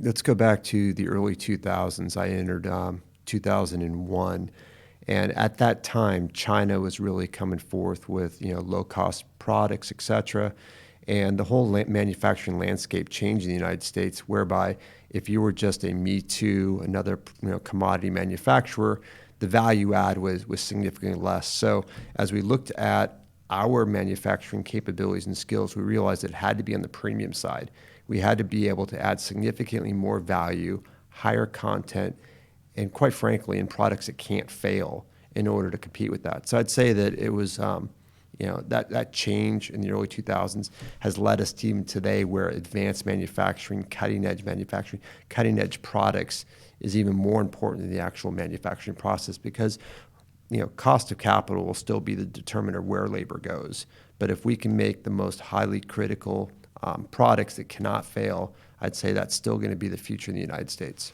let's go back to the early 2000s. I entered 2001. And at that time, China was really coming forth with, low-cost products, et cetera. And the whole manufacturing landscape changed in the United States, whereby if you were just a Me Too, another commodity manufacturer, the value add was significantly less. So as we looked at our manufacturing capabilities and skills, we realized it had to be on the premium side. We had to be able to add significantly more value, higher content, and quite frankly, in products that can't fail in order to compete with that. So I'd say that it was, that change in the early 2000s has led us to even today where advanced manufacturing, cutting edge products is even more important than the actual manufacturing process because, cost of capital will still be the determiner where labor goes. But if we can make the most highly critical products that cannot fail, I'd say that's still going to be the future in the United States.